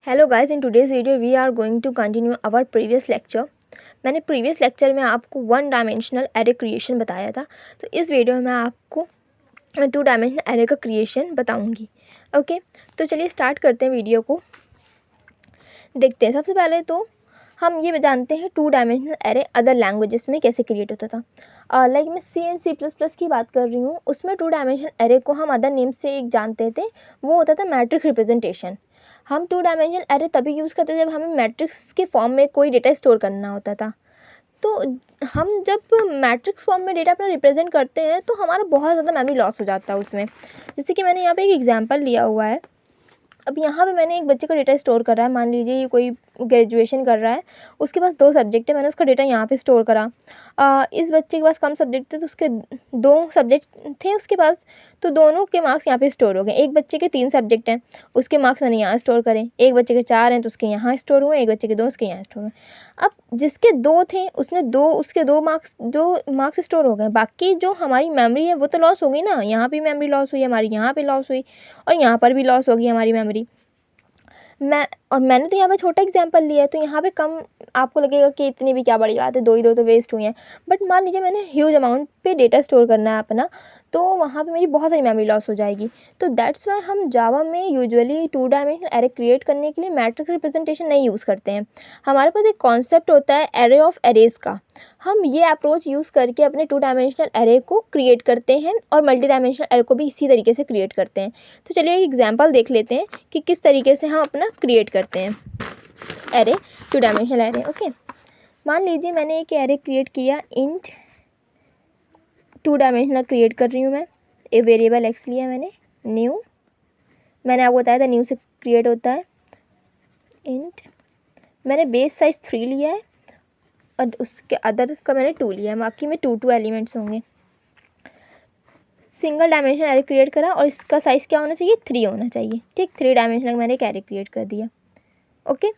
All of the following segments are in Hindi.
Hello guys, in today's video we are going to continue our previous lecture. मैंने प्रीवियस लेक्चर में आपको वन डायमेंशनल एरे क्रिएशन बताया था, तो इस वीडियो में मैं आपको टू डायमेंशनल एरे का क्रिएशन बताऊंगी। ओके, तो चलिए स्टार्ट करते हैं वीडियो को। देखते हैं। सबसे पहले तो हम ये जानते हैं two dimensional array other languages में कैसे क्रिएट होता था। लाइक मैं सी एंड सी प्लस प्लस की बात कर रही हूँ, उसमें टू डायमेंशनल एरे को हम अदर नेम से एक जानते थे, वो होता था मैट्रिक्स रिप्रेजेंटेशन। हम टू डायमेंशनल एरे तभी यूज़ करते थे जब हमें मैट्रिक्स के फॉर्म में कोई डेटा स्टोर करना होता था। तो हम जब मैट्रिक्स फॉर्म में डेटा अपना रिप्रेजेंट करते हैं तो हमारा बहुत ज़्यादा मेमोरी लॉस हो जाता है उसमें। जैसे कि मैंने यहाँ पे एक एग्जांपल लिया हुआ है। अब यहाँ पे मैंने एक बच्चे का डेटा स्टोर करा है। मान लीजिए ये कोई ग्रेजुएशन कर रहा है, उसके पास 2 सब्जेक्ट है, मैंने उसका डेटा यहाँ पे स्टोर करा। इस बच्चे के पास कम सब्जेक्ट थे तो उसके 2 सब्जेक्ट थे उसके पास, तो दोनों के मार्क्स यहाँ पे स्टोर हो गए। एक बच्चे के 3 सब्जेक्ट हैं, उसके मार्क्स मैंने यहाँ स्टोर करे। एक बच्चे के 4 हैं तो उसके यहाँ स्टोर हुए, एक बच्चे के 2 उसके यहाँ स्टोर हुए। अब जिसके 2 थे उसने 2 उसके 2 मार्क्स स्टोर हो गए। बाकी जो हमारी मेमोरी है वो तो लॉस हो गई ना। यहाँ भी मेमोरी लॉस हुई हमारी, यहाँ पे लॉस हुई और यहाँ पर भी लॉस होगी हमारी मेमोरी। मैंने तो यहाँ पे छोटा एग्जांपल लिया है, तो यहाँ पे कम आपको लगेगा कि इतनी भी क्या बड़ी बात है, 2 ही 2 तो वेस्ट हुए हैं। बट मान लीजिए मैंने ह्यूज अमाउंट पे डेटा स्टोर करना है अपना, तो वहाँ पे मेरी बहुत सारी मेमोरी लॉस हो जाएगी। तो दैट्स वाई हम जावा में usually two dimensional array create करने के लिए मैट्रिक्स रिप्रेजेंटेशन नहीं यूज़ करते हैं। हमारे पास एक कॉन्सेप्ट होता है एरे ऑफ एरेज का। हम ये अप्रोच यूज़ करके अपने टू डायमेंशनल एरे को क्रिएट करते हैं और मल्टी डायमेंशनल एरे को भी इसी तरीके से क्रिएट करते हैं। तो चलिए एक एग्जांपल देख लेते हैं कि किस तरीके से हम अपना क्रिएट करते हैं array, two dimensional array. Okay, मान लीजिए मैंने एक एरे क्रिएट किया, इंट टू डायमेंशनल क्रिएट कर रही हूँ मैं। ए वेरिएबल एक्स लिया मैंने, न्यू, मैंने आपको बताया था न्यू से क्रिएट होता है। इंट मैंने बेस साइज 3 लिया है और उसके अदर का मैंने 2 लिया है, बाकी में 2 एलिमेंट्स होंगे। सिंगल डायमेंशनल एरे क्रिएट करा और इसका साइज़ क्या होना चाहिए, 3 होना चाहिए। ठीक, 3 डायमेंशनल मैंने एक एरे क्रिएट कर दिया। ओके,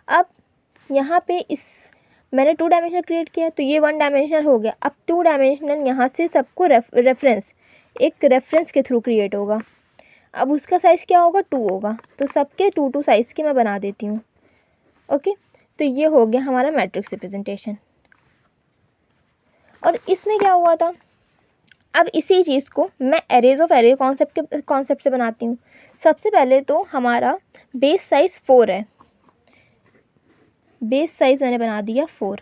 अब यहाँ पे इस मैंने 2 डायमेंशनल क्रिएट किया तो ये 1 डायमेंशनल हो गया। अब 2 डायमेंशनल यहाँ से सबको रेफरेंस के थ्रू क्रिएट होगा। अब उसका साइज़ क्या होगा, 2 होगा। तो सबके 2 साइज़ के मैं बना देती हूँ। ओके, तो ये हो गया हमारा मैट्रिक्स रिप्रेजेंटेशन। और इसमें क्या हुआ था, अब इसी चीज़ को मैं एरेज ऑफ एरे कॉन्सेप्ट से बनाती हूँ। सबसे पहले तो हमारा बेस साइज़ 4 है। बेस साइज़ मैंने बना दिया 4।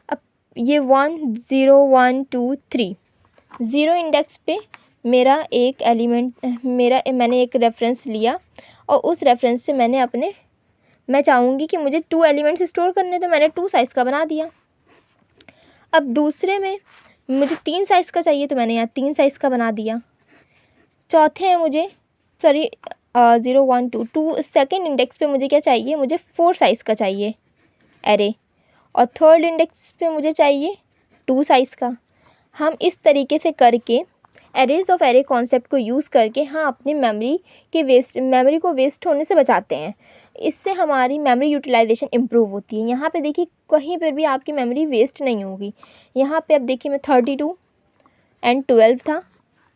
अब ये 1 0 1 2 3 0 इंडेक्स पे मेरा एक एलिमेंट मैंने एक रेफरेंस लिया और उस रेफरेंस से मैं चाहूँगी कि मुझे 2 एलिमेंट्स स्टोर करने, तो मैंने 2 साइज़ का बना दिया। अब दूसरे में मुझे 3 साइज़ का चाहिए तो मैंने यहाँ 3 साइज़ का बना दिया। चौथे में मुझे 0 1 2 2 सेकेंड इंडेक्स पे मुझे क्या चाहिए, मुझे 4 साइज़ का चाहिए एरे, और थर्ड इंडेक्स पे मुझे चाहिए 2 साइज़ का। हम इस तरीके से करके एरेज ऑफ एरे कॉन्सेप्ट को यूज़ करके अपनी मेमोरी को वेस्ट होने से बचाते हैं। इससे हमारी मेमोरी यूटिलाइजेशन इम्प्रूव होती है। यहाँ पे देखिए कहीं पर भी आपकी मेमोरी वेस्ट नहीं होगी। यहाँ पे अब देखिए मैं 32 एंड 12 था,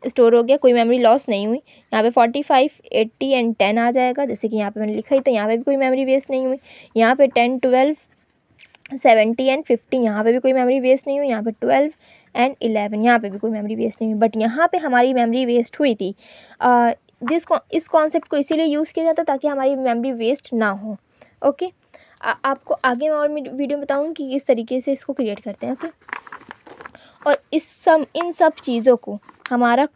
स्टोर हो गया, कोई मेमोरी लॉस नहीं हुई। यहाँ पे 45 80 एंड 10 आ जाएगा, जैसे कि यहाँ पे मैंने लिखा ही था। यहाँ पे भी कोई मेमोरी वेस्ट नहीं हुई। यहाँ पे 10 12 70 एंड 50, यहाँ पे भी कोई मेमोरी वेस्ट नहीं हुई। यहाँ पे 12 एंड 11, यहाँ पे भी कोई मेमोरी वेस्ट नहीं हुई। बट यहाँ पे हमारी मेमोरी वेस्ट हुई थी। इस कॉन्सेप्ट को इसीलिए यूज़ किया जाता ताकि हमारी मेमोरी वेस्ट ना हो। ओके, आपको आगे मैं और वीडियो में बताऊँगी कि किस तरीके से इसको क्रिएट करते हैं। ओके, और इन सब चीज़ों को हमारा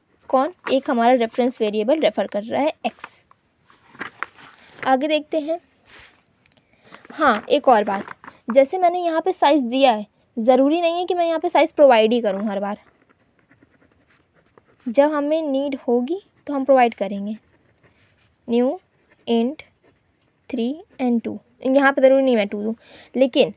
रेफरेंस वेरिएबल रेफ़र कर रहा है एक्स। आगे देखते हैं। हाँ, एक और बात, जैसे मैंने यहाँ पे साइज़ दिया है, ज़रूरी नहीं है कि मैं यहाँ पे साइज़ प्रोवाइड ही करूँ हर बार। जब हमें नीड होगी तो हम प्रोवाइड करेंगे। न्यू इंट 3 एंड 2, यहाँ पे ज़रूरी नहीं मैं 2 दूँ, लेकिन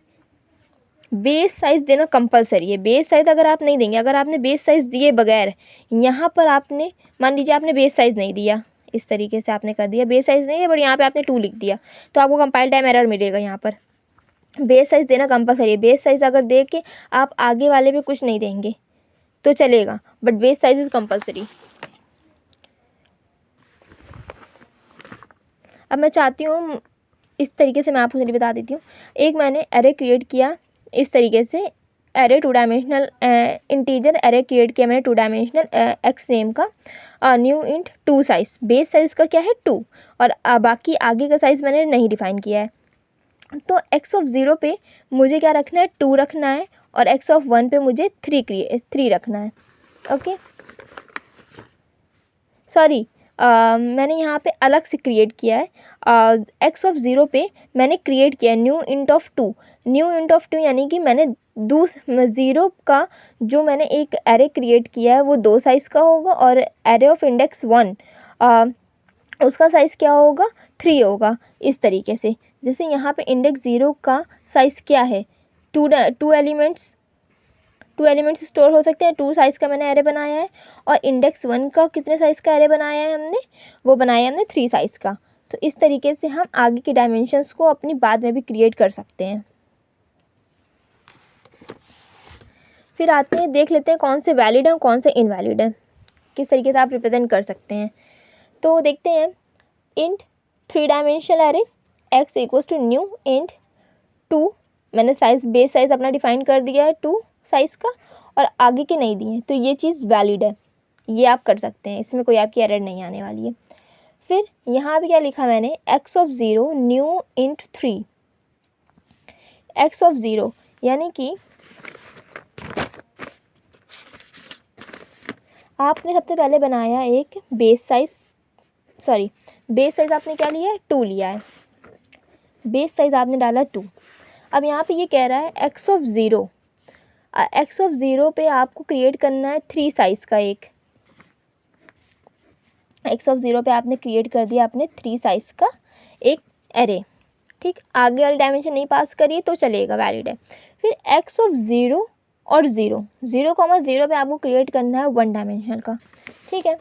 बेस साइज़ देना कंपलसरी है। बेस साइज़ अगर आप नहीं देंगे, अगर आपने बेस साइज़ दिए बगैर यहाँ पर आपने मान लीजिए आपने बेस साइज़ नहीं दिया, इस तरीके से आपने कर दिया, बेस साइज़ नहीं है बट यहाँ पे आपने 2 लिख दिया, तो आपको कंपाइल टाइम एरर मिलेगा। यहाँ पर बेस साइज़ देना कंपलसरी है। बेस साइज़ अगर दे के आप आगे वाले पे कुछ नहीं देंगे तो चलेगा, but base size is compulsory. अब मैं चाहती हूँ इस तरीके से, मैं आपको चलिए बता देती हूँ। एक मैंने एरे क्रिएट किया इस तरीके से, array 2 dimensional integer array create किया मैंने 2 डायमेंशनल एक्स नेम का, new int 2 size, base size का क्या है 2, और बाकी आगे का साइज़ मैंने नहीं डिफ़ाइन किया है। तो एक्स ऑफ 0 पे मुझे क्या रखना है, 2 रखना है, और एक्स ऑफ 1 पे मुझे 3 रखना है। ओके, सॉरी, मैंने यहाँ पे अलग से क्रिएट किया है। एक्स ऑफ 0 पे मैंने क्रिएट किया है new int of 2, new int of 2 यानी कि मैंने 0 का जो मैंने एक एरे क्रिएट किया है वो 2 साइज़ का होगा, और एरे ऑफ इंडेक्स 1 उसका साइज़ क्या होगा, 3 होगा। इस तरीके से, जैसे यहाँ पे इंडेक्स 0 का साइज़ क्या है, 2 एलिमेंट्स स्टोर हो सकते हैं, 2 साइज़ का मैंने एरे बनाया है। और इंडेक्स 1 का कितने साइज़ का एरे बनाया है हमने, वो बनाया है हमने 3 साइज़ का। तो इस तरीके से हम आगे के डायमेंशंस को अपनी बाद में भी क्रिएट कर सकते हैं। फिर आते हैं, देख लेते हैं कौन से वैलिड हैं और कौन से इनवैलिड हैं, किस तरीके से आप रिप्रेजेंट कर सकते हैं। तो देखते हैं, int 3 dimensional array X equals to new int 2, मैंने साइज़ बेस साइज़ अपना डिफ़ाइन कर दिया है 2 साइज़ का, और आगे के नहीं दिए हैं, तो ये चीज़ वैलिड है, ये आप कर सकते हैं, इसमें कोई आपकी एरर नहीं आने वाली है। फिर यहाँ पे क्या लिखा मैंने, x of 0 new int 3, x of 0 यानी कि आपने सबसे पहले बनाया एक बेस साइज़ आपने क्या लिया है, 2 लिया है, बेस साइज़ आपने डाला 2। अब यहाँ पे ये कह रहा है एक्स ऑफ 0 पे आपको क्रिएट करना है 3 साइज़ का एक, एक्स ऑफ 0 पे आपने क्रिएट कर दिया आपने 3 साइज़ का एक एरे, ठीक। आगे वाली डायमेंशन नहीं पास करिए तो चलेगा, वैलिड है। फिर एक्स ऑफ 0 और 0 पे आपको क्रिएट करना है 1 डायमेंशनल का, ठीक है।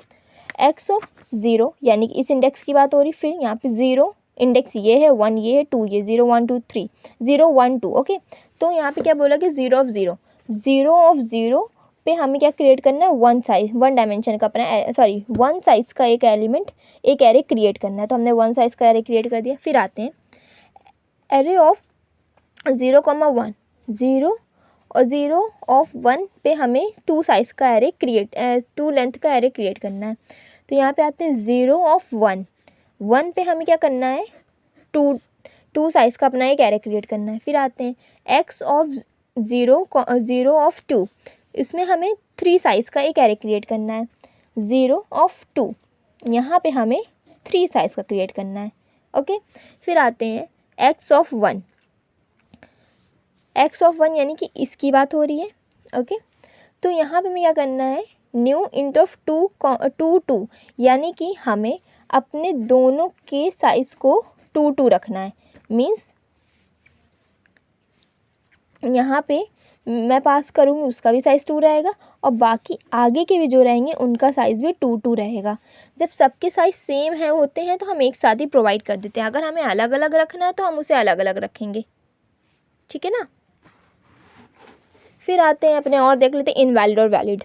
एक्स ऑफ 0 यानी कि इस इंडेक्स की बात हो रही, फिर यहाँ पे 0 इंडेक्स ये है, 1 ये है, 2 ये, 0 1 2 3, 0 1 2, ओके। तो यहाँ पे क्या बोला कि 0 ऑफ 0 पे हमें क्या क्रिएट करना है, 1 डायमेंशन का अपना 1 साइज़ का एक एलिमेंट, एक एरे क्रिएट करना है। तो हमने 1 साइज़ का एरे क्रिएट कर दिया। फिर आते हैं एरे ऑफ 0, 1, 0 और 0 ऑफ 1 पे हमें 2 साइज़ का एरे 2 लेंथ का एरे क्रिएट करना है। तो यहाँ पे आते हैं 0 ऑफ 1 पे हमें क्या करना है, 2 साइज़ का अपना एक एरे क्रिएट करना है। फिर आते हैं एक्स ऑफ 0 ऑफ 2, इसमें हमें 3 साइज़ का एक एरे क्रिएट करना है। 0 ऑफ 2 यहाँ पे हमें 3 साइज़ का क्रिएट करना है, ओके। फिर आते हैं एक्स ऑफ 1, यानी कि इसकी बात हो रही है, ओके। तो यहाँ पे हमें क्या करना है, न्यू इंट ऑफ 2 यानी कि हमें अपने दोनों के साइज़ को 2 रखना है। मीन्स यहाँ पे मैं पास करूँगी उसका भी साइज़ 2 रहेगा, और बाकी आगे के भी जो रहेंगे उनका साइज़ भी 2 रहेगा। जब सबके साइज़ सेम है होते हैं तो हम एक साथ ही प्रोवाइड कर देते हैं। अगर हमें अलग अलग रखना है तो हम उसे अलग अलग रखेंगे, ठीक है ना। फिर आते हैं अपने और देख लेते हैं इनवैलिड और वैलिड।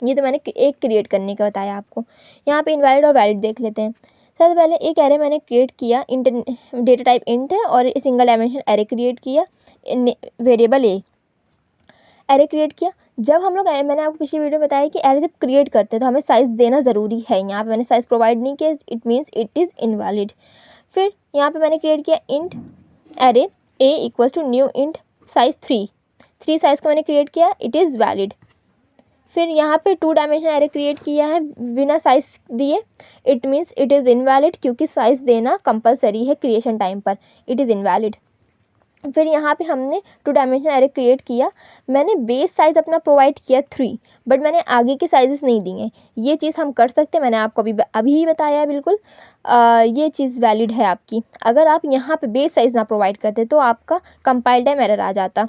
ये तो मैंने एक क्रिएट करने का बताया आपको। यहाँ पे इनवैलिड और वैलिड देख लेते हैं। सबसे पहले एक एरे मैंने क्रिएट किया, डेटा टाइप इंट है, और सिंगल डायमेंशन एरे क्रिएट किया, वेरिएबल एरे क्रिएट किया। जब हम लोग, मैंने आपको पिछली वीडियो में बताया कि एरे जब क्रिएट करते हैं तो हमें साइज़ देना ज़रूरी है। यहाँ पे मैंने साइज़ प्रोवाइड नहीं किया, it means it is invalid. फिर यहाँ पे मैंने क्रिएट किया int array A equals to new int size 3 size का मैंने क्रिएट किया, इट इज़ वैलिड। फिर यहाँ पे 2 डायमेंशन एरे क्रिएट किया है बिना साइज़ दिए, it means it is invalid, क्योंकि साइज़ देना कंपलसरी है क्रिएशन टाइम पर, इट इज़ इनवैलिड। फिर यहाँ पे हमने 2 डायमेंशन एरे क्रिएट किया, मैंने बेस साइज़ अपना प्रोवाइड किया 3, बट मैंने आगे के साइजेस नहीं दिए। ये चीज़ हम कर सकते हैं, मैंने आपको अभी ही बताया है, बिल्कुल ये चीज़ वैलिड है आपकी। अगर आप यहाँ पे बेस साइज़ ना प्रोवाइड करते तो आपका कंपाइल टाइम एरर आ जाता।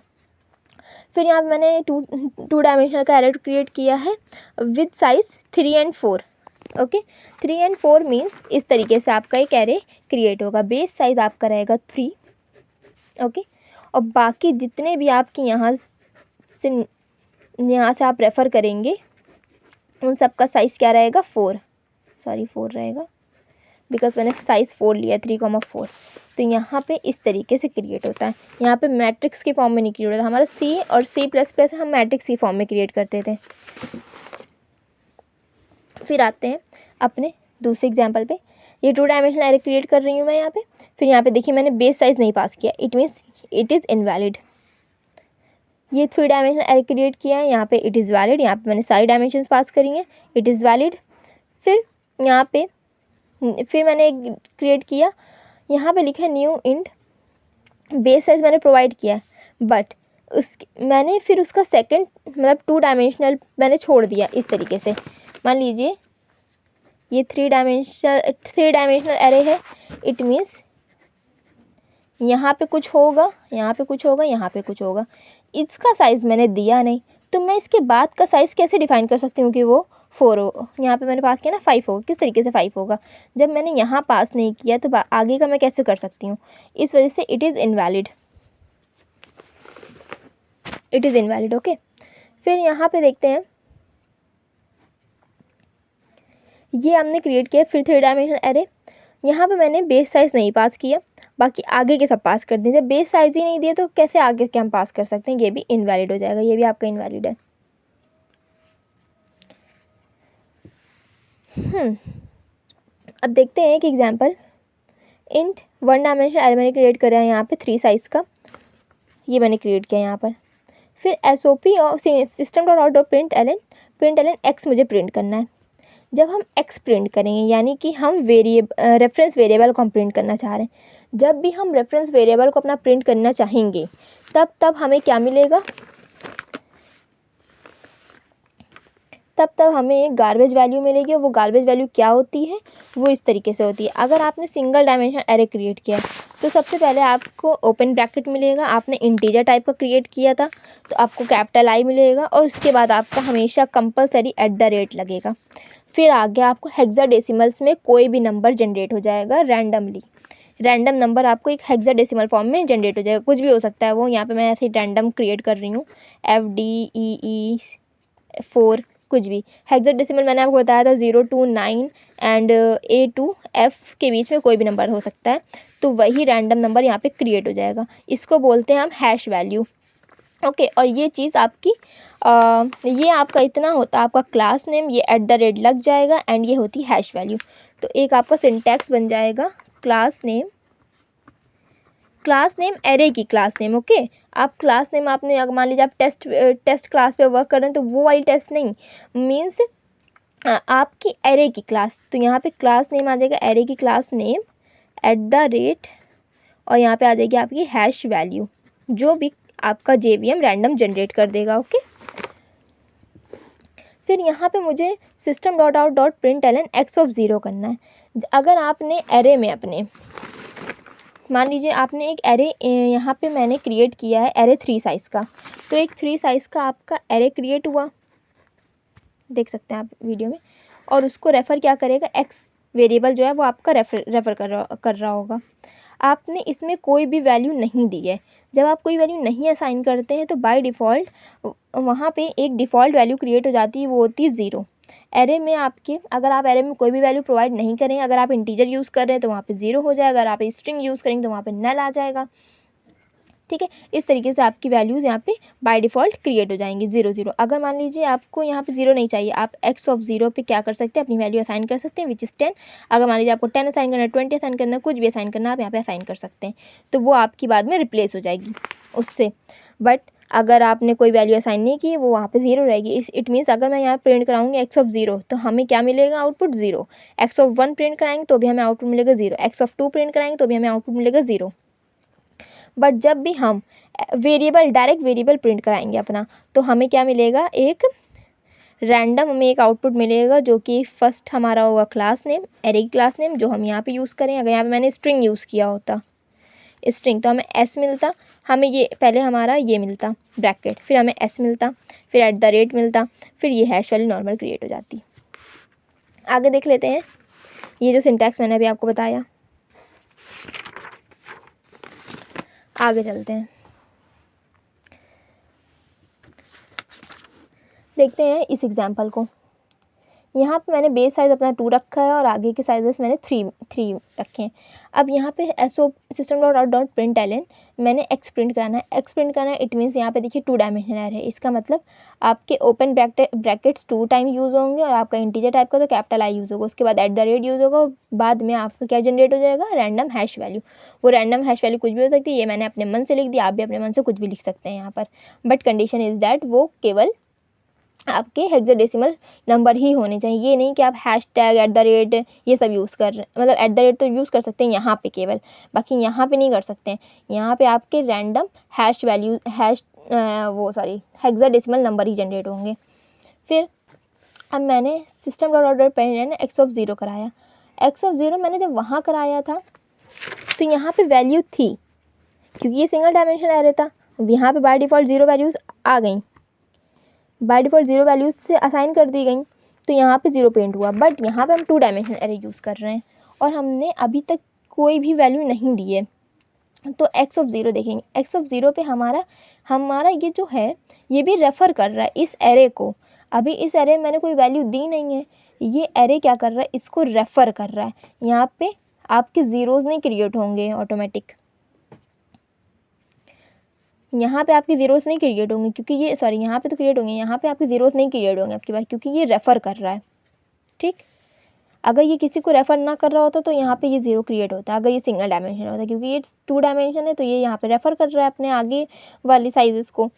फिर यहाँ पे मैंने 2 डायमेंशनल का एरे क्रिएट किया है विद साइज़ 3 और 4, ओके। 3 और 4 मीन्स इस तरीके से आपका एक एरे क्रिएट होगा। बेस साइज़ आपका रहेगा 3, ओके। और बाकी जितने भी आपके यहाँ से आप रेफ़र करेंगे उन सब का साइज़ क्या रहेगा, 4 रहेगा। बिकॉज मैंने साइज़ 4 लिया 3,4। तो यहाँ पे इस तरीके से क्रिएट होता है। यहाँ पे मैट्रिक्स की फॉर्म में नहीं क्रिएट होता, हमारा सी और C++ हम मैट्रिक्स की फॉर्म में क्रिएट करते थे। फिर आते हैं अपने दूसरे एग्जाम्पल पे। ये 2 डायमेंशनल एरे क्रिएट कर रही हूँ मैं यहाँ पे। फिर यहाँ पे देखिए मैंने बेस साइज़ नहीं पास किया, it means it is invalid. ये 3 डायमेंशनल एरे क्रिएट किया है, यहाँ पे इट इज़ वैलिड, यहाँ पे मैंने सारी डायमेंशंस पास करी हैं, इट इज़ वैलिड। फिर यहाँ पे फिर मैंने क्रिएट किया, यहाँ पे लिखा है न्यू इंट, बेस साइज़ मैंने प्रोवाइड किया है, बट मैंने फिर उसका सेकंड मतलब 2 डायमेंशनल मैंने छोड़ दिया इस तरीके से। मान लीजिए ये 3 डायमेंशनल एरे है, इट मीन्स यहाँ पे कुछ होगा, यहाँ पे कुछ होगा, यहाँ पे कुछ होगा। इसका साइज़ मैंने दिया नहीं, तो मैं इसके बाद का साइज़ कैसे डिफ़ाइन कर सकती हूँ कि वो 4 हो। यहाँ पे मैंने पास किया ना 5 होगा, किस तरीके से 5 होगा, जब मैंने यहाँ पास नहीं किया तो आगे का मैं कैसे कर सकती हूँ। इस वजह से it is invalid, it is invalid. Okay, फिर यहाँ पे देखते हैं, ये हमने क्रिएट किया फिर 3 डायमेंशनल एरे। यहाँ पे मैंने बेस साइज़ नहीं पास किया, बाकी आगे के सब पास कर दिए। जब बेस साइज़ ही नहीं दिए तो कैसे आगे के हम पास कर सकते हैं, ये भी इनवैलिड हो जाएगा, ये भी आपका इनवैलिड है। अब देखते हैं एक एग्जांपल। इंट 1 डायमेंशनल एरे मैंने क्रिएट करा है यहाँ पे 3 साइज़ का, ये मैंने क्रिएट किया यहाँ पर। फिर SOP और system.out.println x मुझे प्रिंट करना है। जब हम x प्रिंट करेंगे यानी कि हम रेफरेंस वेरिएबल को हम प्रिंट करना चाह रहे हैं, जब भी हम रेफरेंस वेरिएबल को अपना प्रिंट करना चाहेंगे तब हमें क्या मिलेगा, तब हमें एक गार्बेज वैल्यू मिलेगी। और वो गार्बेज वैल्यू क्या होती है, वो इस तरीके से होती है। अगर आपने सिंगल डायमेंशन एरे क्रिएट किया तो सबसे पहले आपको ओपन ब्रैकेट मिलेगा, आपने इंटीजर टाइप का क्रिएट किया था तो आपको कैपिटल I मिलेगा, और उसके बाद आपका हमेशा कंपलसरी @ लगेगा। फिर आगे आपको हेक्साडेसिमल्स में कोई भी नंबर जनरेट हो जाएगा रैंडमली। रैंडम नंबर आपको एक हेक्साडेसिमल फॉर्म में जनरेट हो जाएगा, कुछ भी हो सकता है वो। यहाँ पे मैं ऐसे रैंडम क्रिएट कर रही हूँ, FDEE 4 कुछ भी। हेक्साडेसिमल मैंने आपको बताया था 0 to 9 and A to F के बीच में कोई भी नंबर हो सकता है, तो वही रैंडम नंबर यहाँ पे क्रिएट हो जाएगा। इसको बोलते हैं हम हैश वैल्यू। ओके, और ये चीज़ आपकी ये आपका इतना होता है आपका क्लास नेम, ये @ लग जाएगा एंड ये होती हैश वैल्यू। तो एक आपका सिंटैक्स बन जाएगा क्लास नेम एरे की क्लास नेम। ओके, आप क्लास नेम आपने अगर मान लीजिए आप टेस्ट क्लास पे वर्क कर रहे हैं तो वो वाली टेस्ट नहीं, मीन्स आपकी एरे की क्लास। तो यहाँ पे क्लास नेम आ जाएगा एरे की क्लास नेम @ और यहाँ पे आ जाएगी आपकी हैश वैल्यू, जो भी आपका JVM रैंडम जनरेट कर देगा। ओके, फिर यहाँ पे मुझे system.out.println x(0) करना है। अगर आपने एरे में अपने मान लीजिए आपने एक एरे यहाँ पे मैंने क्रिएट किया है एरे 3 साइज़ का, तो एक 3 साइज़ का आपका एरे क्रिएट हुआ, देख सकते हैं आप वीडियो में, और उसको रेफ़र क्या करेगा, x वेरिएबल जो है वो आपका रेफ़र कर रहा होगा। आपने इसमें कोई भी वैल्यू नहीं दी है। जब आप कोई वैल्यू नहीं असाइन करते हैं तो बाय डिफ़ॉल्ट वहाँ पे एक डिफ़ॉल्ट वैल्यू क्रिएट हो जाती है, वो होती है 0। एरे में आपके अगर आप एरे में कोई भी वैल्यू प्रोवाइड नहीं करें, अगर आप इंटीजर यूज़ कर रहे हैं तो वहाँ पे 0 हो जाएगा, अगर आप स्ट्रिंग यूज़ करेंगे तो वहाँ पे नल आ जाएगा। ठीक है, इस तरीके से आपकी वैल्यूज़ यहाँ पे बाय डिफ़ॉल्ट क्रिएट हो जाएंगी 0 0। अगर मान लीजिए आपको यहाँ पे 0 नहीं चाहिए, आप x(0) पे क्या कर सकते हैं, अपनी वैल्यू असाइन कर सकते हैं, विच इज़ 10। अगर मान लीजिए आपको 10 असाइन करना है, 20 असाइन करना है, कुछ भी असाइन करना है, आप यहाँ पे असाइन कर सकते हैं, तो वो आपकी बाद में रिप्लेस हो जाएगी उससे। बट अगर आपने कोई वैल्यू असाइन नहीं की, वो वहाँ पे 0 रहेगी। इट मीन्स अगर मैं यहाँ प्रिंट कराऊंगी x(0) तो हमें क्या मिलेगा, आउटपुट 0। x(1) प्रिंट कराएंगे तो भी हमें आउटपुट मिलेगा 0। x(2) प्रिंट कराएंगे तो भी हमें आउटपुट मिलेगा 0। बट जब भी हम डायरेक्ट वेरिएबल प्रिंट कराएंगे अपना, तो हमें क्या मिलेगा, एक रैंडम हमें एक आउटपुट मिलेगा, जो कि फर्स्ट हमारा होगा क्लास नेम, एरे की क्लास नेम जो हम यहाँ पे यूज़ करें। अगर यहाँ पे मैंने स्ट्रिंग यूज़ किया होता, स्ट्रिंग, तो हमें S मिलता, हमें ये पहले हमारा ये मिलता ब्रैकेट, फिर हमें S मिलता, फिर @ मिलता, फिर ये हैश वैल्यू नॉर्मल क्रिएट हो जाती। आगे देख लेते हैं ये जो सिंटैक्स मैंने अभी आपको बताया। आगे चलते हैं, देखते हैं इस एग्जाम्पल को। यहाँ पे मैंने बेस साइज़ अपना 2 रखा है और आगे के साइजेस मैंने 3 रखे हैं। अब यहाँ पे so system dot out dot print L N मैंने एक्स प्रिंट कराना है। एक्स प्रिंट करना है, इट मीन्स यहाँ पे देखिए 2 डायमेंशनल एरे है। इसका मतलब आपके ओपन ब्रैकेट्स 2 टाइम यूज़ होंगे और आपका इंटीजर टाइप का तो कैपिटल आई यूज़ होगा, उसके बाद @ यूज़ होगा और बाद में आपका क्या जनरेट हो जाएगा, रैंडम हैश वैल्यू। वो रैंडम हैश वैल्यू कुछ भी हो सकती है, ये मैंने अपने मन से लिख दिया, आप भी अपने मन से कुछ भी लिख सकते हैं यहाँ पर, बट कंडीशन इज़ दैट वो केवल आपके हेक्साडेसिमल नंबर ही होने चाहिए। ये नहीं कि आप #@ ये सब यूज़ कर रहे हैं, मतलब @ तो यूज़ कर सकते हैं यहाँ पे केवल, बाकी यहाँ पे नहीं कर सकते हैं। यहाँ पे आपके random hash value hexadecimal number ही जनरेट होंगे। फिर अब मैंने system dot out dot print x(0) कराया। x(0) मैंने जब वहाँ कराया था तो यहाँ पे वैल्यू थी, क्योंकि ये सिंगल डायमेंशनल एरे था। यहाँ पे बाय डिफ़ॉल्ट 0 वैल्यूज़ आ गई, बाय डिफ़ॉल्ट 0 वैल्यूज़ से असाइन कर दी गई, तो यहाँ पे 0 प्रिंट हुआ। बट यहाँ पे हम 2 डायमेंशनल एरे यूज़ कर रहे हैं और हमने अभी तक कोई भी वैल्यू नहीं दी है, तो x(0) देखेंगे। x(0) पे हमारा ये जो है ये भी रेफ़र कर रहा है इस एरे को। अभी इस एरे में मैंने कोई वैल्यू दी नहीं है, ये एरे क्या कर रहा है, इसको रेफ़र कर रहा है। यहाँ पे आपके ज़ीरोज़ नहीं क्रिएट होंगे ऑटोमेटिक, यहाँ पे आपके ज़ीरोज़ नहीं क्रिएट होंगे क्योंकि ये यहाँ पे तो क्रिएट होंगे, यहाँ पे आपके ज़ीरोज़ नहीं क्रिएट होंगे आपके पास, क्योंकि ये रेफ़र कर रहा है। ठीक, अगर ये किसी को रेफ़र ना कर रहा होता तो यहाँ पे ये 0 क्रिएट होता, अगर ये सिंगल डायमेंशन होता, क्योंकि ये 2 डायमेंशन है तो ये यहाँ पे रेफ़र कर रहा है अपने आगे वाली साइज़ेस को।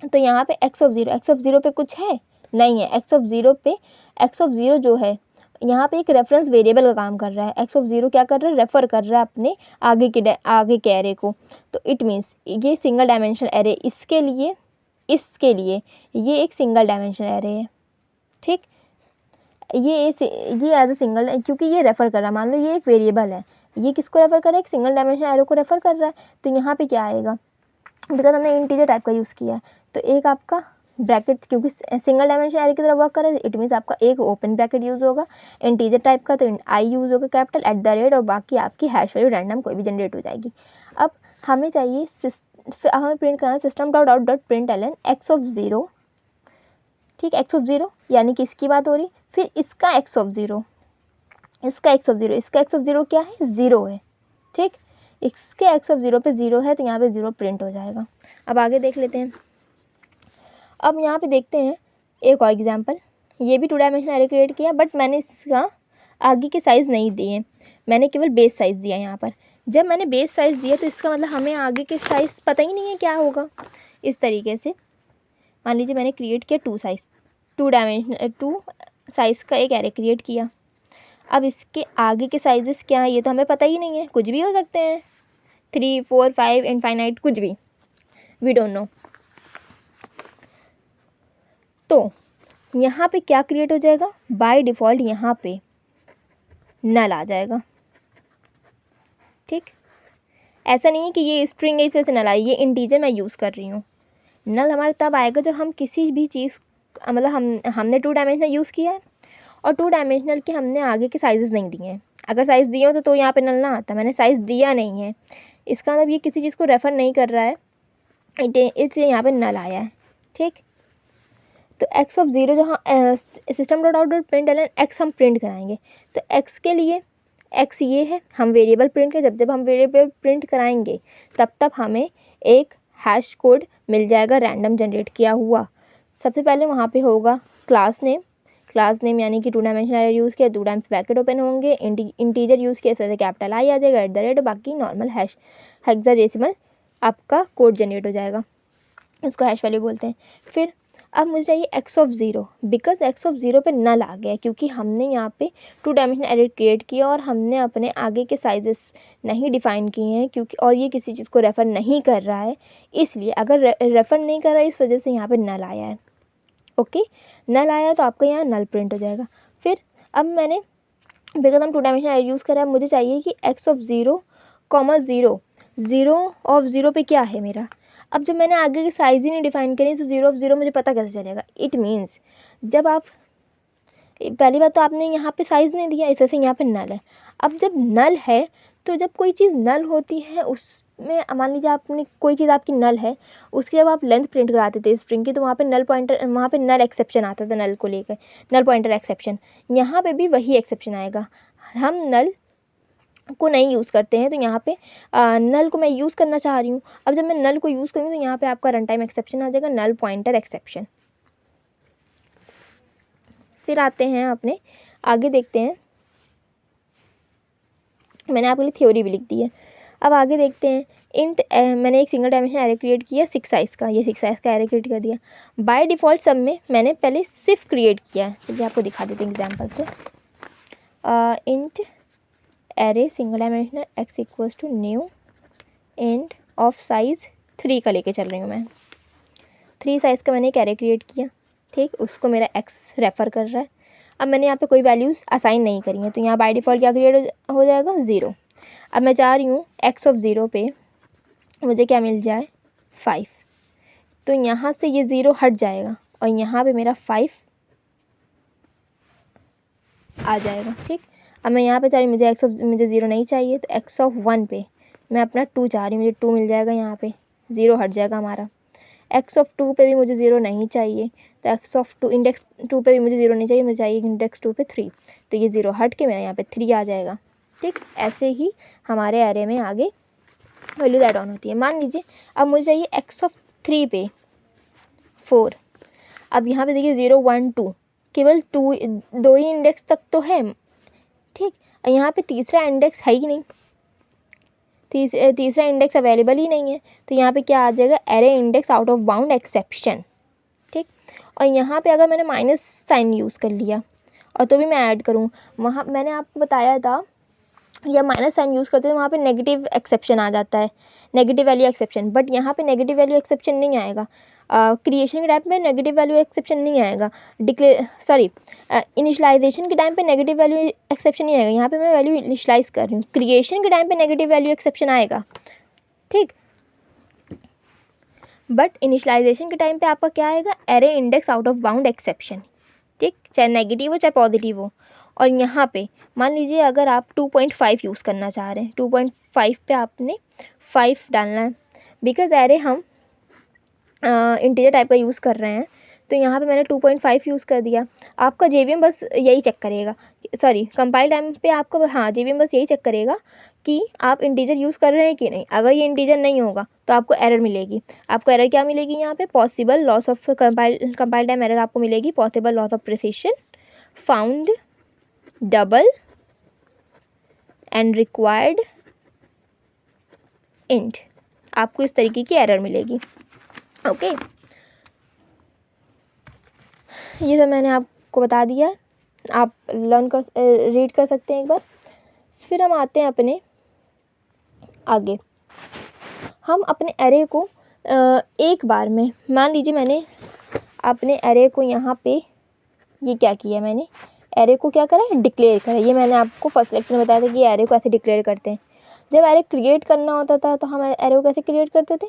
तो यहाँ पे x(0) पे कुछ है नहीं है। x(0) जो है यहाँ पे एक रेफरेंस वेरिएबल का काम कर रहा है। x(0) क्या कर रहा है, रेफ़र कर रहा है अपने आगे के एरे को। तो इट मीन्स ये सिंगल डायमेंशनल एरे, इसके लिए ये एक सिंगल डायमेंशनल एरे है। ठीक, ये एज ए सिंगल, क्योंकि ये रेफ़र कर रहा है, मान लो ये एक वेरिएबल है, ये किसको रेफ़र कर रहा है, एक सिंगल डायमेंशनल एरे को रेफ़र कर रहा है। तो यहाँ पे क्या आएगा, बिकॉज हमने इंटीजर टाइप का यूज़ किया है, तो एक आपका ब्रैकेट, क्योंकि सिंगल डायमेंशन एरे की तरह वर्क करे, इट मीन्स आपका एक ओपन ब्रैकेट यूज़ होगा, इंटीजर टाइप का तो आई यूज़ होगा कैपिटल, @ और बाकी आपकी हैश वैल्यू रैंडम कोई भी जनरेट हो जाएगी। अब हमें चाहिए हमें प्रिंट करना system dot out dot print L N x(0). ठीक, x(0) यानी कि इसकी बात हो रही, फिर इसका x(0) क्या है, 0 है। ठीक, इसके x(0) पे 0 है तो यहाँ पे 0 प्रिंट हो जाएगा। अब आगे देख लेते हैं। अब यहाँ पे देखते हैं एक और एग्जांपल, ये भी 2 डायमेंशनल एरे क्रिएट किया, बट मैंने इसका आगे के साइज़ नहीं दिए, मैंने केवल बेस साइज़ दिया यहाँ पर। जब मैंने बेस साइज़ दिया तो इसका मतलब हमें आगे के साइज़ पता ही नहीं है क्या होगा। इस तरीके से मान लीजिए मैंने क्रिएट किया 2 साइज़ का एक एरे क्रिएट किया। अब इसके आगे के साइजेस क्या हैं ये तो हमें पता ही नहीं है, कुछ भी हो सकते हैं, 3, 4, 5 इनफाइनाइट, कुछ भी, वी डोंट नो। तो यहाँ पे क्या क्रिएट हो जाएगा, बाय डिफ़ॉल्ट यहाँ पे नल आ जाएगा। ठीक, ऐसा नहीं है कि ये स्ट्रिंग है इस वजह से नल आई, ये इंटीजर मैं यूज़ कर रही हूँ। नल हमारा तब आएगा जब हम किसी भी चीज़, मतलब हमने 2 डायमेंशनल यूज़ किया है और 2 डायमेंशनल के हमने आगे के साइजेस नहीं दिए हैं। अगर साइज़ दिए हो तो यहाँ पे नल ना आता, मैंने साइज़ दिया नहीं है, इसका मतलब ये किसी चीज़ को रेफ़र नहीं कर रहा है, इसलिए यहाँ पे नल आया है। ठीक, तो x(0) जहाँ system dot out dot print L N x हम प्रिंट कराएंगे, तो x के लिए x ये है, हम वेरिएबल प्रिंट करें, जब हम वेरिएबल प्रिंट कराएंगे तब हमें एक हैश कोड मिल जाएगा रैंडम जनरेट किया हुआ। सबसे पहले वहाँ पे होगा क्लास नेम यानी कि 2 डायमेंशनल एरे यूज़ किया, 2 टाइम्स ब्रैकेट ओपन होंगे, इंटीजर यूज़ किया, इस वजह से कैपिटल आई आ जाएगा, @ बाकी नॉर्मल हेक्साडेसिमल आपका कोड जनरेट हो जाएगा, इसको हैश वैल्यू बोलते हैं। फिर अब मुझे चाहिए x(0), बिकॉज x(0) पे नल आ गया, क्योंकि हमने यहाँ पे 2 डायमेंशनल एरे क्रिएट किया और हमने अपने आगे के साइजेस नहीं डिफ़ाइन किए हैं, क्योंकि और ये किसी चीज़ को रेफ़र नहीं कर रहा है, इसलिए अगर रेफ़र नहीं कर रहा है इस वजह से यहाँ पे नल आया है। ओके, नल आया तो आपका यहाँ नल प्रिंट हो जाएगा। फिर अब मैंने, बिकॉज हम 2 डायमेंशनल एरे यूज़ कर रहे हैं, मुझे चाहिए कि x(0, 0 पे क्या है मेरा। अब जब मैंने आगे की साइज़ ही नहीं डिफ़ाइन करी तो 0 मुझे पता कैसे चलेगा। इट मीन्स जब आप, पहली बात तो आपने यहाँ पे साइज़ नहीं दिया, इस वजह से यहाँ पे नल है। अब जब नल है तो जब कोई चीज़ नल होती है में मान लीजिए आपने कोई चीज़ आपकी नल है, उसकी जब आप लेंथ प्रिंट कराते थे स्ट्रिंग की, तो वहाँ पे नल पॉइंटर, वहाँ पे नल एक्सेप्शन आता था नल को लेकर, नल पॉइंटर एक्सेप्शन। यहाँ पे भी वही एक्सेप्शन आएगा। हम नल को नहीं यूज़ करते हैं, तो यहाँ पे नल को मैं यूज़ करना चाह रही हूँ। अब जब मैं नल को यूज़ करूँगी तो यहाँ पे आपका रन टाइम एक्सेप्शन आ जाएगा, नल पॉइंटर एक्सेप्शन। फिर आते हैं अपने आगे, देखते हैं। मैंने आपके लिए थ्योरी भी लिख दी है। अब आगे देखते हैं। इंट मैंने एक सिंगल डायमेंशन एरे क्रिएट किया 6 साइज़ का, ये 6 साइज़ का एरे क्रिएट कर दिया। बाय डिफ़ॉल्ट सब में मैंने पहले सिर्फ क्रिएट किया है। चलिए आपको दिखा देते हैं एग्जाम्पल से। Int array single dimensional X equals to new int of size 3 का लेके चल रही हूँ मैं। 3 साइज़ का मैंने एक एरे क्रिएट किया, ठीक, उसको मेरा एक्स रेफ़र कर रहा है। अब मैंने यहाँ पे कोई वैल्यूज़ असाइन नहीं करी हैं, तो यहाँ बाय डिफ़ॉल्ट क्या क्रिएट हो जाएगा, 0। अब मैं चाह रही हूँ एक्स ऑफ 0 पे मुझे क्या मिल जाए, 5। तो यहाँ से ये 0 हट जाएगा और यहाँ पे मेरा 5 आ जाएगा, ठीक। अब मैं यहाँ पे चाह रही हूँ मुझे 0 नहीं चाहिए, तो एक्स ऑफ 1 पे मैं अपना 2 चाह रही हूँ, मुझे 2 मिल जाएगा, यहाँ पे 0 हट जाएगा हमारा। एक्स ऑफ 2 पे भी मुझे 0 नहीं चाहिए, तो एक्स ऑफ 2 इंडेक्स 2 पे भी मुझे 0 नहीं चाहिए, मुझे चाहिए इंडेक्स 2 पे 3, तो ये 0 हट के मेरा यहाँ पे 3 आ जाएगा, ठीक। ऐसे ही हमारे एरे में आगे वैल्यूज ऐड ऑन होती है। मान लीजिए अब मुझे चाहिए एक्स ऑफ 3 पे 4। अब यहाँ पे देखिए 0 1 2, केवल 2 ही इंडेक्स तक तो है, ठीक। यहाँ पे तीसरा इंडेक्स है ही नहीं, तीसरा इंडेक्स अवेलेबल ही नहीं है, तो यहाँ पे क्या आ जाएगा, array index out of bound exception, ठीक। और यहाँ पे अगर मैंने माइनस साइन यूज़ कर लिया और तो भी मैं ऐड करूँ, वहाँ मैंने आपको बताया था, या माइनस साइन यूज़ करते हैं वहाँ पे नेगेटिव एक्सेप्शन आ जाता है, नेगेटिव वैल्यू एक्सेप्शन। बट यहाँ पे नेगेटिव वैल्यू एक्सेप्शन नहीं आएगा, क्रिएशन के टाइम पे नेगेटिव वैल्यू एक्सेप्शन नहीं आएगा, इनिशलाइजेशन के टाइम पे नेगेटिव वैल्यू एक्सेप्शन नहीं आएगा। यहाँ पे मैं वैल्यू इनिशलाइज कर रही हूँ, क्रिएशन के टाइम पे नेगेटिव वैल्यू एक्सेप्शन आएगा, ठीक। बट इनिशलाइजेशन के टाइम पे आपका क्या आएगा, array index out of bound exception, ठीक, चाहे नेगेटिव हो चाहे पॉजिटिव हो। और यहाँ पे मान लीजिए अगर आप 2.5 यूज़ करना चाह रहे हैं, 2.5 पे आपने 5 डालना है, बिकॉज एरे हम इंटीजर टाइप का यूज़ कर रहे हैं, तो यहाँ पे मैंने 2.5 यूज़ कर दिया। आपका JVM बस यही चेक करेगा, सॉरी कंपाइल टाइम पे आपका, हाँ, JVM बस यही चेक करेगा कि आप इंटीजर यूज़ कर रहे हैं कि नहीं। अगर ये इंटीजर नहीं होगा तो आपको एरर मिलेगी। आपको एरर क्या मिलेगी, यहाँ पे possible loss of compile time error आपको मिलेगी, possible loss of precision, found double and required int, आपको इस तरीके की एरर मिलेगी, ओके। ये सब मैंने आपको बता दिया है, आप रीड कर सकते हैं एक बार। फिर हम आते हैं अपने आगे। हम अपने एरे को एक बार में, मान लीजिए मैंने अपने एरे को यहाँ पे ये क्या किया, मैंने एरे को क्या करा है, डिक्लेयर करा। ये मैंने आपको फर्स्ट लेक्चर में बताया था कि एरे को ऐसे डिक्लेयर करते हैं। जब एरे क्रिएट करना होता था तो हम एरे को कैसे क्रिएट करते थे,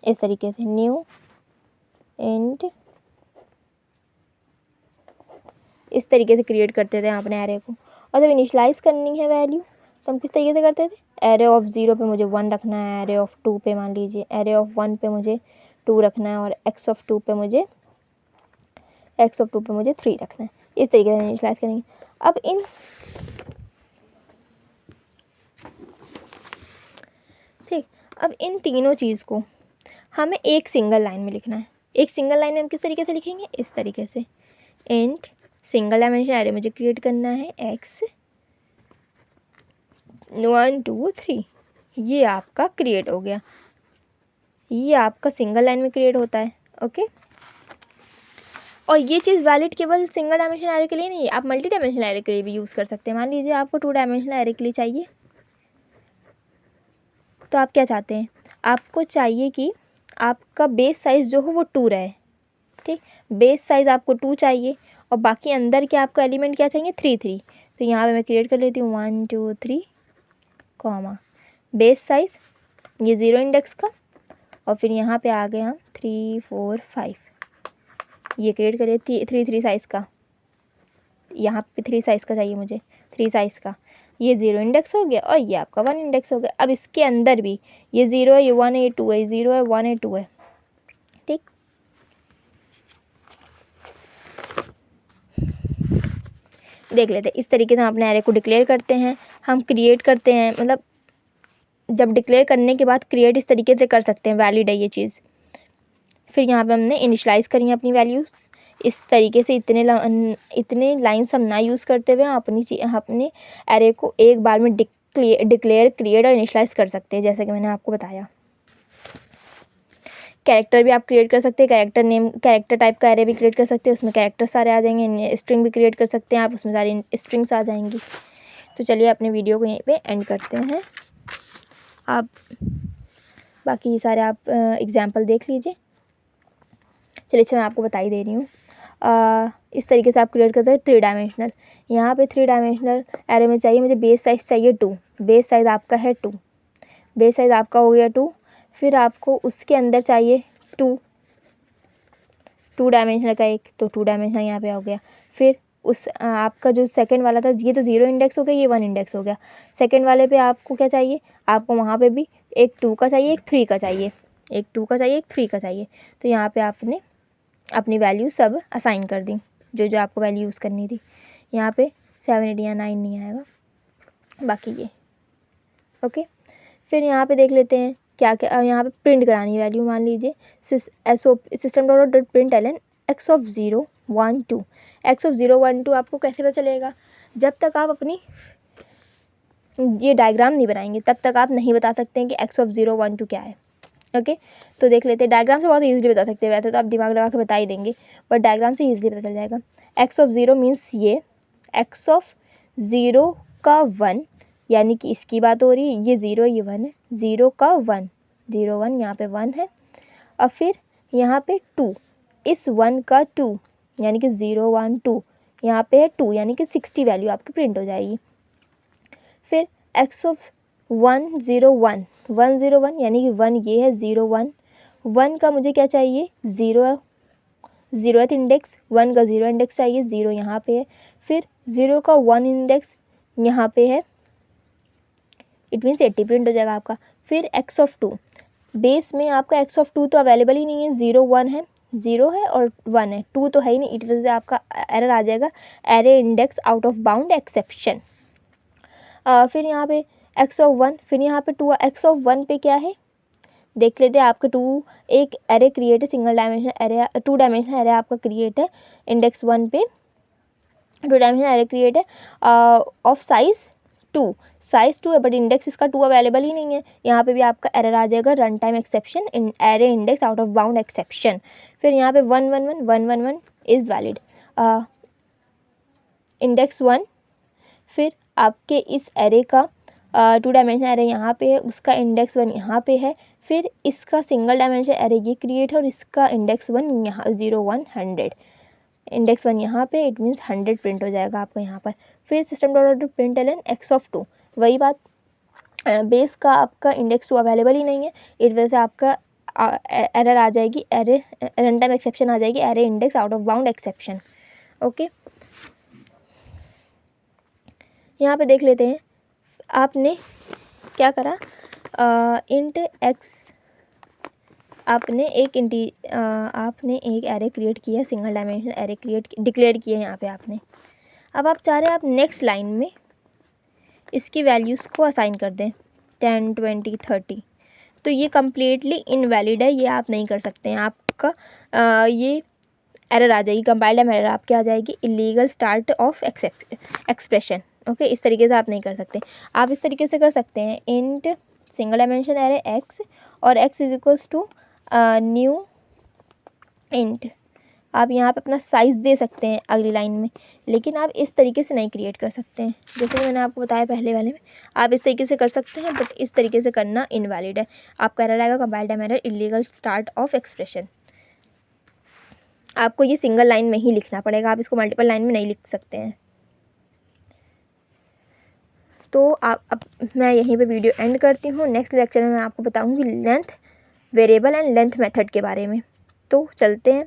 इस तरीके से, न्यू इंट, इस तरीके से क्रिएट करते थे अपने एरे को। और जब इनिशलाइज करनी है वैल्यू तो हम किस तरीके से करते थे, एरे ऑफ 0 पे मुझे 1 रखना है, एरे ऑफ 2 पे मान लीजिए, एरे ऑफ 1 पे मुझे 2 रखना है, और एक्स ऑफ 2 पे मुझे 3 रखना है। इस तरीके से इनिशलाइज करेंगे। अब इन तीनों चीज़ को हमें एक सिंगल लाइन में लिखना है। एक सिंगल लाइन में हम किस तरीके से लिखेंगे, इस तरीके से, इंट सिंगल डायमेंशन एरे मुझे क्रिएट करना है, एक्स 1 2 3, ये आपका क्रिएट हो गया। ये आपका सिंगल लाइन में क्रिएट होता है, ओके। और ये चीज़ वैलिड केवल सिंगल डायमेंशन एरे के लिए नहीं है, आप मल्टी डायमेंशन एरे के लिए भी यूज़ कर सकते हैं। मान लीजिए आपको 2 डायमेंशनल एरे के लिए चाहिए, तो आप क्या चाहते हैं, आपको चाहिए कि आपका बेस साइज़ जो हो वो 2 रहे, ठीक। बेस साइज़ आपको 2 चाहिए और बाकी अंदर के आपको एलिमेंट क्या चाहिए, 3 3। तो यहाँ पे मैं क्रिएट कर लेती हूँ 1 2 3 कॉमा, बेस साइज़ ये 0 इंडेक्स का, और फिर यहाँ पे आ गए हम 3 4 5, ये क्रिएट कर लिए 3 3 साइज़ का, यहाँ पे 3 साइज़ का चाहिए मुझे, 3 साइज़ का। ये 0 इंडेक्स हो गया और ये आपका 1 इंडेक्स हो गया। अब इसके अंदर भी ये 0 है, ये 1 है, ये 2 है, 0 है, 1 है, 2 है, ठीक। देख लेते हैं इस तरीके से हम अपने एरे को डिक्लेयर करते हैं, हम क्रिएट करते हैं, मतलब जब डिक्लेयर करने के बाद क्रिएट इस तरीके से कर सकते हैं, वैलिड है ये चीज़। फिर यहाँ पे हमने इनिशलाइज़ करी है अपनी वैल्यूज़ इस तरीके से, इतने लाइन्स हम ना यूज़ करते हुए अपने एरे को एक बार में डिक्लेयर, क्रिएट और इनिशलाइज़ कर सकते हैं, जैसे कि मैंने आपको बताया। कैरेक्टर भी आप क्रिएट कर सकते हैं, कैरेक्टर नेम, कैरेक्टर टाइप का एरे भी क्रिएट कर सकते हैं, उसमें कैरेक्टर सारे आ जाएंगे। स्ट्रिंग भी क्रिएट कर सकते हैं आप, उसमें सारी स्ट्रिंग्स आ जाएंगी। तो चलिए अपने वीडियो को यहीं पे एंड करते हैं। आप बाकी सारे आप एग्जाम्पल देख लीजिए। चलिए अच्छा मैं आपको बता ही दे रही हूँ। इस तरीके से आप क्रिएट करते हैं 3 डायमेंशनल। यहाँ पे 3 डायमेंशनल एरे में चाहिए मुझे बेस साइज़ चाहिए 2, बेस साइज़ आपका है 2, बेस साइज़ आपका हो गया 2। फिर आपको उसके अंदर चाहिए 2 डायमेंशनल का एक, तो 2 डायमेंशनल यहाँ पे हो गया। फिर उस आपका जो सेकंड वाला था, ये तो 0 इंडेक्स हो गया, ये 1 इंडेक्स हो गया। सेकंड वाले पे आपको क्या चाहिए, आपको वहाँ पे भी एक 2 का चाहिए, एक 3 का चाहिए, एक 2 का चाहिए, एक 3 का चाहिए। तो यहाँ पे आपने अपनी वैल्यू सब असाइन कर दी, जो जो आपको वैल्यू यूज़ करनी थी। यहाँ पे 7, 8 या 9 नहीं आएगा, बाकी ये ओके। फिर यहाँ पे देख लेते हैं क्या क्या यहाँ पे प्रिंट करानी है वैल्यू। मान लीजिए system.out.println x of 0 1 2, x of 0 1 2 आपको कैसे पता चलेगा, जब तक आप अपनी ये डायग्राम नहीं बनाएंगे तब तक आप नहीं बता सकते हैं कि x of 0 1 2 क्या है। ओके तो देख लेते हैं, डायग्राम से बहुत ईजिली बता सकते हैं, वैसे तो आप दिमाग लगा के बता ही देंगे, बट डायग्राम से ईजिली पता चल जाएगा। x of 0 मीन्स ये x of 0 का 1, यानी कि इसकी बात हो रही है, ये 0 ये 1 है, 0 का 1 0 1 यहाँ पे 1 है। और फिर यहाँ पे 2, इस 1 का 2 यानी कि 0 1 2 यहाँ पे है 2, यानी कि 60 वैल्यू आपकी प्रिंट हो जाएगी। फिर x of 1 0 1 1 0 1 यानी कि 1 ये है, 0 1 1 का मुझे क्या चाहिए, 0th इंडेक्स, 1 का 0 इंडेक्स चाहिए, 0 यहाँ पे है। फिर 0 का 1 इंडेक्स यहाँ पे है, इट मीन्स 80 प्रिंट हो जाएगा आपका। फिर x of 2, बेस में आपका x of 2 तो अवेलेबल ही नहीं है, 0 1 है, 0 है और 1 है, 2 तो है ही नहीं, इट वजह से आपका एरर आ जाएगा, array index out of bound exception. फिर यहाँ पे x of 1, फिर यहाँ पे 2, x of 1 पे क्या है देख लेते हैं। आपके 2 एक एरे क्रिएट है, single dimensional array, 2 dimensional array आपका क्रिएट है, इंडेक्स 1 पे 2 डायमेंशनल एरे क्रिएट है ऑफ साइज 2, साइज 2 है, बट इंडेक्स इसका 2 अवेलेबल ही नहीं है। यहाँ पे भी आपका एरर आ जाएगा, run time exception in array index out of bound exception. फिर यहाँ पे 1 1 1 1 1 1 इज़ वैलिड, इंडेक्स 1। फिर आपके इस एरे का 2 डायमेंशनल एरे यहाँ पे है, उसका इंडेक्स 1 यहाँ पे है। फिर इसका सिंगल डायमेंशनल एरे ये क्रिएट है और इसका इंडेक्स 1 यहाँ 0 1 100, इंडेक्स 1 यहाँ पे, इट मीन्स 100 प्रिंट हो जाएगा आपका यहाँ पर। फिर system.out.println x of 2, वही बात, बेस का आपका इंडेक्स 2 अवेलेबल ही नहीं है, इस वजह से आपका एरर आ जाएगी, एरे रन टाइम एक्सेप्शन आ जाएगी, array index out of bound exception. Okay यहाँ पे देख लेते हैं आपने क्या करा, इंट x, आपने एक एरे क्रिएट किया, सिंगल डायमेंशनल एरे डिक्लेयर किया यहाँ पे आपने। अब आप चाह रहे हैं आप नेक्स्ट लाइन में इसकी वैल्यूज़ को असाइन कर दें 10 20 30, तो ये कम्प्लीटली इनवैलिड है, ये आप नहीं कर सकते हैं। आपका ये एरर आ जाएगी, कंपाइल्ड एरर आपके आ जाएगी, illegal start of expression. Okay इस तरीके से आप नहीं कर सकते। आप इस तरीके से कर सकते हैं, int single dimension array x और x is equals to new int, आप यहाँ पे अपना साइज़ दे सकते हैं अगली लाइन में, लेकिन आप इस तरीके से नहीं क्रिएट कर सकते हैं। जैसे कि मैंने आपको बताया पहले वाले में, आप इस तरीके से कर सकते हैं, बट इस तरीके से करना इनवैलिड है। आपका एरर आएगा compiled error, illegal start of expression. आपको ये सिंगल लाइन में ही लिखना पड़ेगा, आप इसको मल्टीपल लाइन में नहीं लिख सकते हैं। तो अब मैं यहीं पे वीडियो एंड करती हूँ। नेक्स्ट लेक्चर में मैं आपको बताऊँगी length variable and length method के बारे में। तो चलते हैं,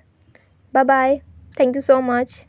bye bye, thank you so much.